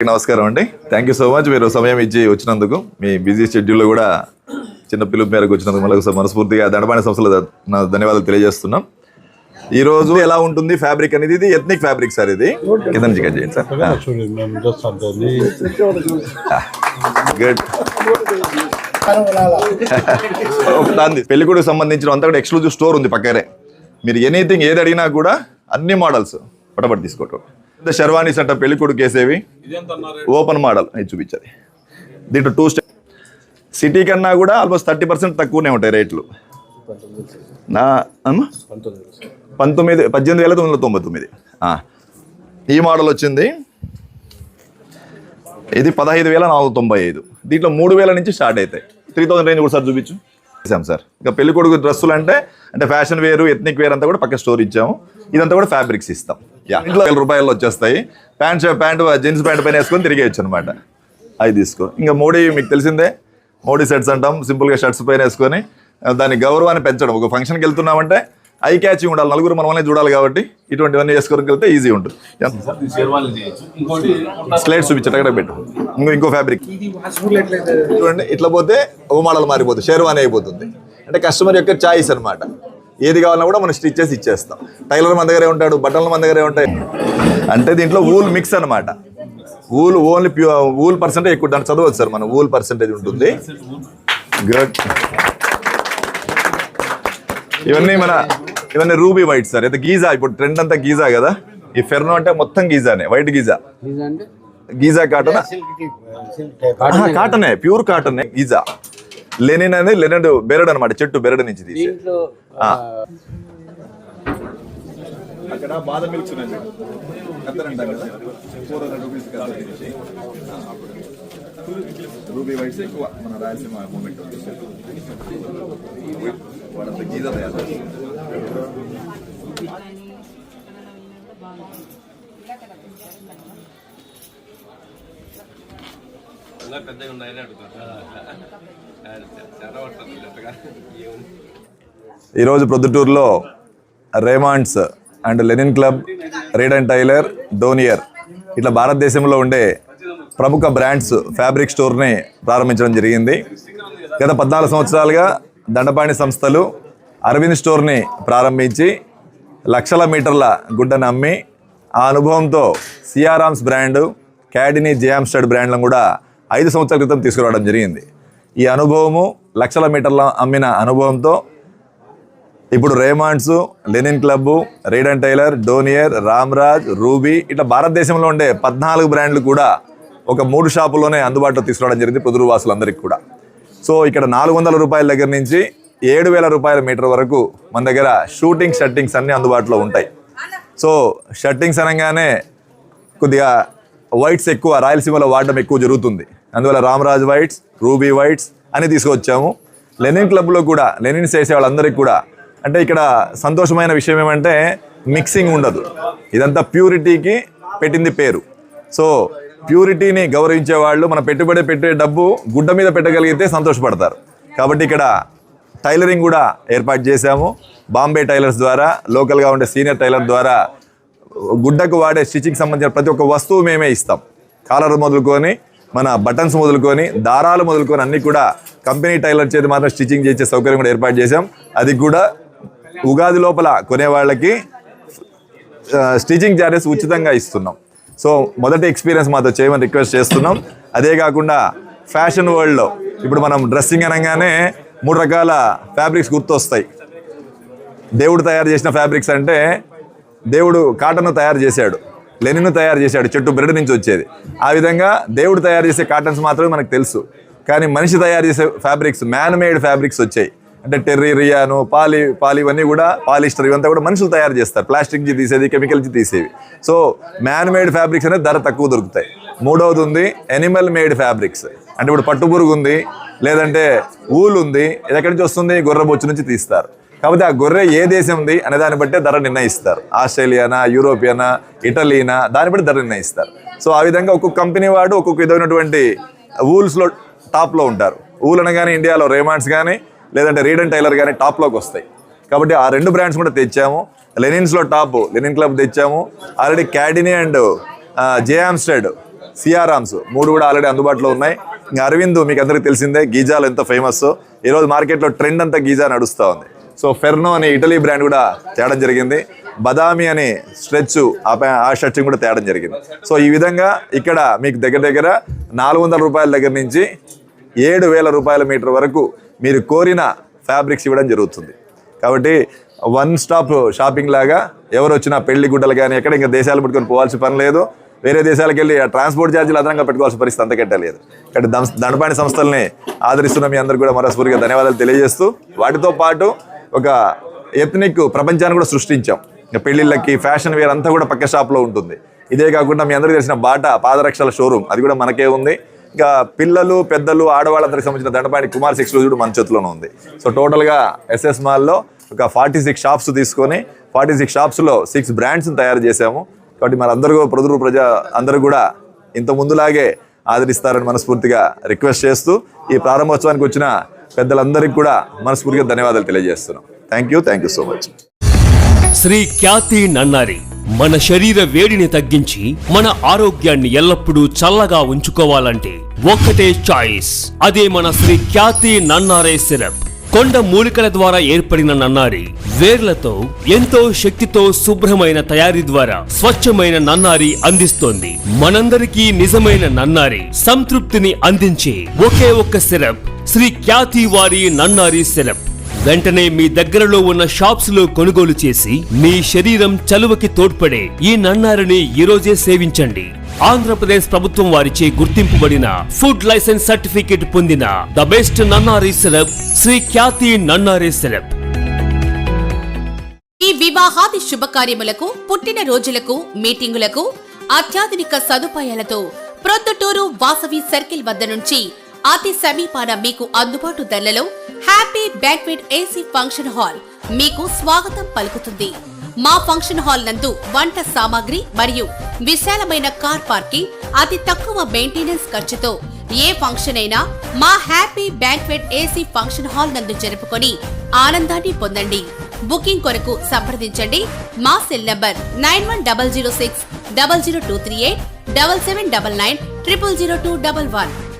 నమస్కారం అండి. Thank you so much మీరు సమయం ఇచ్చి వచ్చినందుకు. మీ బిజీ షెడ్యూల్లో కూడా చిన్న పిలుపు మేరకు వచ్చినందుకు మళ్ళీ మనస్ఫూర్తిగా దండపాణి సంస్థలో నా ధన్యవాదాలు తెలియజేస్తున్నాం. ఈ రోజు ఎలా ఉంటుంది ఫ్యాబ్రిక్ అనేది, ఇది ఎథ్నిక్ ఫ్యాబ్రిక్ సార్. ఇది కింద నుంచి కట్ చేయండి సార్. గుడ్. పెళ్లికొడుకు సంబంధించిన అంతా కూడా ఎక్స్క్లూజివ్ స్టోర్ ఉంది పక్కనే. మీరు ఎనీథింగ్ ఏది అడిగినా కూడా అన్ని మోడల్స్ పటపడి తీసుకోవటం. శర్వాణీస్ అంట పెళ్లికొడుకు వేసేవి ఓపెన్ మోడల్ అది చూపించాలి. దీంట్లో 2 స్టెప్ సిటీ కన్నా కూడా ఆల్మోస్ట్ 30% తక్కువనే ఉంటాయి రేట్లు. 18,999. ఈ మోడల్ వచ్చింది. ఇది 15,495. దీంట్లో 3,000 నుంచి స్టార్ట్ అవుతాయి. 3,000 రేంజ్ కూడా సార్ చూపించు సార్. ఇంకా పెళ్లి కొడుకు డ్రెస్సులు అంటే ఫ్యాషన్ వేరు, ఎథ్నిక్ వేర్ అంతా కూడా పక్క స్టోర్ ఇచ్చాము. ఇదంతా కూడా ఫ్యాబ్రిక్స్ ఇస్తాం. ఇంట్లో ₹1,000 వచ్చేస్తాయి. ప్యాంట్ జీన్స్ ప్యాంట్ పైన వేసుకొని తిరిగేయచ్చు అనమాట. అవి తీసుకో. ఇంకా మోడీ మీకు తెలిసిందే, మోడీ సెట్స్ అంటాం. సింపుల్గా షర్ట్స్ పైన వేసుకొని దాని గౌరవాన్ని పెంచడం. ఒక ఫంక్షన్కి వెళ్తున్నామంటే ఐ క్యాచింగ్ ఉండాలి, నలుగురు మనల్ని చూడాలి కాబట్టి ఇటువంటివన్నీ వేసుకోవడానికి వెళ్తే ఈజీ ఉంటుంది. స్లైడ్స్ చూపించట అక్కడ పెట్టు. ఇంకో ఫ్యాబ్రిక్ చూడండి. ఇట్లా పోతే ఒక మోడల్ మారిపోతుంది, షేర్వాణి అయిపోతుంది. అంటే కస్టమర్ యొక్క చాయిస్ అనమాట. ఏది కావాలన్నా కూడా మనం స్టిచ్ చేసి ఇచ్చేస్తాం. టైలర్ మన దగ్గరే ఉంటాడు, బట్టలు మన దగ్గరే ఉంటాయి. అంటే దీంట్లో వూల్ మిక్స్ అనమాట. ఓన్లీ వూల్ పర్సెంటేజ్ ఎక్కువ దాన్ని చదవచ్చు సార్. మన వూల్ పర్సెంటేజ్ ఉంటుంది. గుడ్. ఇవన్నీ రూబీ వైట్ సార్. అయితే గీజా ఇప్పుడు ట్రెండ్ అంతా గీజా కదా. ఈ ఫెర్నో అంటే మొత్తం గీజానే, వైట్ గీజా. గీజా కాటన్, కాటనే, ప్యూర్ కాటనే గీజా. లెనిన్ అనేది లెనిన్ బెరడ్ అనమాట, చెట్టు బెరడ్ నుంచి తీసి. అక్కడ బాదం మిల్క్స్ ఉన్నాయి, రూబీ వైట్స్ ఎక్కువ మన రాయలసీమ మూమెంట్ వాడంతా గీజా తయారు. ఈరోజు ప్రొద్దుటూరులో Raymonds and Linen Club, Reid and Taylor, Donear ఇట్లా భారతదేశంలో ఉండే ప్రముఖ బ్రాండ్స్ ఫ్యాబ్రిక్ స్టోర్ని ప్రారంభించడం జరిగింది. గత 14 సంవత్సరాలుగా దండపాణి సంస్థలు అరవింద్ స్టోర్ని ప్రారంభించి లక్షల మీటర్ల గుడ్డను అమ్మి ఆ అనుభవంతో సియారామ్స్ బ్రాండు, క్యాడినీ, జేమ్స్టడ్ బ్రాండ్లను కూడా 5 సంవత్సరాల క్రితం తీసుకురావడం జరిగింది. ఈ అనుభవము లక్షల మీటర్ల అమ్మిన అనుభవంతో ఇప్పుడు Raymonds, Linen Club, Reid and Taylor, Donear, Ramraj, Ruby ఇట్లా భారతదేశంలో ఉండే 14 బ్రాండ్లు కూడా ఒక 3 షాపుల్లోనే అందుబాటులో తీసుకురావడం జరిగింది ప్రొద్దుటూరు వాసులందరికీ కూడా. సో ఇక్కడ ₹400 దగ్గర నుంచి ₹7,000 మీటర్ వరకు మన దగ్గర షర్టింగ్స్ అన్నీ అందుబాటులో ఉంటాయి. సో షర్టింగ్స్ అనగానే కొద్దిగా వైట్స్ ఎక్కువ రాయలసీమలో వాడడం ఎక్కువ జరుగుతుంది. అందువల్ల రామరాజ్ వైట్స్, రూబీ వైట్స్ అని తీసుకొచ్చాము. లెనిన్ క్లబ్లో కూడా లెనిన్స్ వేసే వాళ్ళందరికీ కూడా అంటే ఇక్కడ సంతోషమైన విషయం ఏమంటే మిక్సింగ్ ఉండదు. ఇదంతా ప్యూరిటీకి పెట్టింది పేరు. సో ప్యూరిటీని గౌరవించే వాళ్ళు మన పెట్టే డబ్బు గుడ్డ మీద పెట్టగలిగితే సంతోషపడతారు. కాబట్టి ఇక్కడ టైలరింగ్ కూడా ఏర్పాటు చేశాము. బాంబే టైలర్స్ ద్వారా, లోకల్గా ఉండే సీనియర్ టైలర్ ద్వారా గుడ్డకు వాడే స్టిచ్చింగ్ సంబంధించిన ప్రతి ఒక్క వస్తువు మేమే ఇస్తాం. కాలర్ మొదలుకొని, మన బటన్స్ మొదలుకొని, దారాలు మొదలుకొని అన్నీ కూడా కంపెనీ టైలర్ చేతి మాత్రం స్టిచ్చింగ్ చేసే సౌకర్యం కూడా ఏర్పాటు చేశాం. అది కూడా ఉగాది లోపల కొనే వాళ్ళకి స్టిచ్చింగ్ ఛార్జెస్ ఉచితంగా ఇస్తున్నాం. సో మొదటి ఎక్స్పీరియన్స్ మాతో చేయమని రిక్వెస్ట్ చేస్తున్నాం. అదే కాకుండా ఫ్యాషన్ వరల్డ్లో ఇప్పుడు మనం డ్రెస్సింగ్ అనగానే 3 రకాల ఫ్యాబ్రిక్స్ గుర్తొస్తాయి. దేవుడు తయారు చేసిన ఫ్యాబ్రిక్స్ అంటే దేవుడు కాటన్ తయారు చేశాడు, లెనిన్ తయారు చేశాడు, చెట్టు బెరడు నుంచి వచ్చేది. ఆ విధంగా దేవుడు తయారు చేసే కాటన్స్ మాత్రమే మనకు తెలుసు. కానీ మనిషి తయారు చేసే ఫ్యాబ్రిక్స్, మ్యాన్ మేడ్ ఫ్యాబ్రిక్స్ వచ్చాయి. అంటే టెర్రీ, రియాను, పాలి ఇవన్నీ కూడా, పాలిస్టర్ ఇవంతా కూడా మనుషులు తయారు చేస్తారు. ప్లాస్టిక్ నుంచి తీసేది, కెమికల్ నుంచి తీసేవి. సో మ్యాన్ మేడ్ ఫ్యాబ్రిక్స్ అనేది ధర తక్కువ దొరుకుతాయి. మూడవది ఉంది ఎనిమల్ మేడ్ ఫ్యాబ్రిక్స్. అంటే ఇప్పుడు పట్టుపురుగు ఉంది, లేదంటే ఊలు ఉంది, ఇది ఎక్కడి నుంచి వస్తుంది? గొర్రె బొచ్చు నుంచి తీస్తారు. కాబట్టి ఆ గొర్రె ఏ దేశం ఉంది అనే దాన్ని బట్టే ధర నిర్ణయిస్తారు. ఆస్ట్రేలియానా, యూరోపియనా, ఇటలీనా, దాన్ని బట్టి ధర నిర్ణయిస్తారు. సో ఆ విధంగా ఒక్కొక్క కంపెనీ వాడు ఒక్కొక్క విధమైనటువంటి ఊల్స్లో టాప్లో ఉంటారు. ఊల్ అనగానే ఇండియాలో రేమాండ్స్ కానీ లేదంటే రీడ్ అండ్ టైలర్ కానీ టాప్లోకి వస్తాయి. కాబట్టి ఆ 2 బ్రాండ్స్ కూడా తెచ్చాము. లెనిన్స్లో టాప్ లెనిన్ క్లబ్ తెచ్చాము. ఆల్రెడీ క్యాడిని అండ్ జే ఆమ్స్టెడ్, సిఆర్ఆమ్స్ 3 కూడా ఆల్రెడీ అందుబాటులో ఉన్నాయి. ఇంకా అరవింద్ మీకు అందరికీ తెలిసిందే, గీజాలు ఎంత ఫేమస్. ఈరోజు మార్కెట్లో ట్రెండ్ అంతా గీజా నడుస్తూ ఉంది. సో ఫెర్నో అనే ఇటలీ బ్రాండ్ కూడా తేడం జరిగింది. బదామి అనే స్ట్రెచ్ ఆ షర్ట్స్ కూడా తేడం జరిగింది. సో ఈ విధంగా ఇక్కడ మీకు దగ్గర 400 రూపాయల దగ్గర నుంచి 7,000 రూపాయల మీటర్ వరకు మీరు కోరిన ఫ్యాబ్రిక్స్ ఇవ్వడం జరుగుతుంది. కాబట్టి 1 స్టాప్ షాపింగ్ లాగా ఎవరు వచ్చినా పెళ్లి గుడ్డలు కానీ ఎక్కడ ఇంకా దేశాలు పెట్టుకొని పోవాల్సిన పని లేదు. వేరే దేశాలకు వెళ్ళి ట్రాన్స్పోర్ట్ ఛార్జీలు అదనంగా పెట్టుకోవాల్సిన పరిస్థితి అంతకెట్ట లేదు. కాబట్టి దండపాణి సంస్థల్ని ఆదరిస్తున్న మీ అందరికీ కూడా మనస్ఫూర్తిగా ధన్యవాదాలు తెలియజేస్తూ, వాటితో పాటు ఒక ఎథ్నిక్ ప్రపంచాన్ని కూడా సృష్టించాం. ఇంకా పెళ్లిళ్ళకి ఫ్యాషన్ వేర్ అంతా కూడా పక్క షాప్లో ఉంటుంది. ఇదే కాకుండా మీ అందరికీ తెలిసిన బాటా పాదరక్షల షోరూమ్ అది కూడా మనకే ఉంది. ఇంకా పిల్లలు, పెద్దలు, ఆడవాళ్ళందరికి సంబంధించిన దండపాణి కుమార్స్ ఎక్స్క్లూజివ్ మన చేతిలోనే ఉంది. సో టోటల్గా ఎస్ఎస్ మాల్లో ఒక 46 షాప్స్ తీసుకొని 46 షాప్స్లో 6 బ్రాండ్స్ని తయారు చేశాము. కాబట్టి మన అందరూ కూడా ఇంత ముందులాగే ఆదరిస్తారని మనస్ఫూర్తిగా రిక్వెస్ట్ చేస్తూ, ఈ ప్రారంభోత్సవానికి వచ్చిన పెద్దలందరికీ కూడా మనస్ఫూర్తిగా ధన్యవాదాలు తెలియజేస్తున్నాం. Thank you so much. Sri ఖ్యాతి నన్నారి మన శరీర వేడిని తగ్గించి మన ఆరోగ్యాన్ని ఎల్లప్పుడూ చల్లగా ఉంచుకోవాలంటే ఒక్కటే చాయిస్, అదే మన శ్రీ ఖ్యాతి నన్నారే సిరప్. కొండ మూలికల ద్వారా ఏర్పడిన నన్నారి వేర్లతో ఎంతో శక్తితో శుభ్రమైన తయారీ ద్వారా స్వచ్ఛమైన నన్నారి అందిస్తోంది. మనందరికీ నిజమైన నన్నారి సంతృప్తిని అందించే ఒకే ఒక్క సిరప్ శ్రీ ఖ్యాతి వారి నన్నారి సిరప్. వెంటనే మీ దగ్గరలో ఉన్న షాప్స్ లో కొనుగోలు చేసి మీ శరీరం చలువకి తోడ్పడే ఈ నన్నారిని ఈరోజే సేవించండి. ఆంధ్రప్రదేశ్ ప్రభుత్వం వారిచే గుర్తింపుబడిన ఫుడ్ లైసెన్స్ సర్టిఫికేట్ పొందిన the best nannari syrup Shri Khyati nannari syrup. ఈ వివాహాది శుభకార్యములకు, పుట్టిన రోజులకు, మీటింగులకు అత్యాధునిక సదుపాయాలతో ప్రొద్దుటూరు వాసవి సర్కిల్ వద్ద నుంచి అతి సమీపాన మీకు అందుబాటు ధరలలో happy banquet AC function hall మీకు స్వాగతం పలుకుతుంది. మా ఫంక్షన్ హాల్ నందు వంట సామాగ్రి మరియు విశాలమైన కార్ పార్కింగ్, అతి తక్కువ మెయింటెనెన్స్ ఖర్చుతో ఏ ఫంక్షన్ అయినా మా happy banquet AC function hall నందు జరుపుకొని ఆనందాన్ని పొందండి. బుకింగ్ కొరకు సంప్రదించండి. మా సెల్ నంబర్ 9100600238 7799 000211.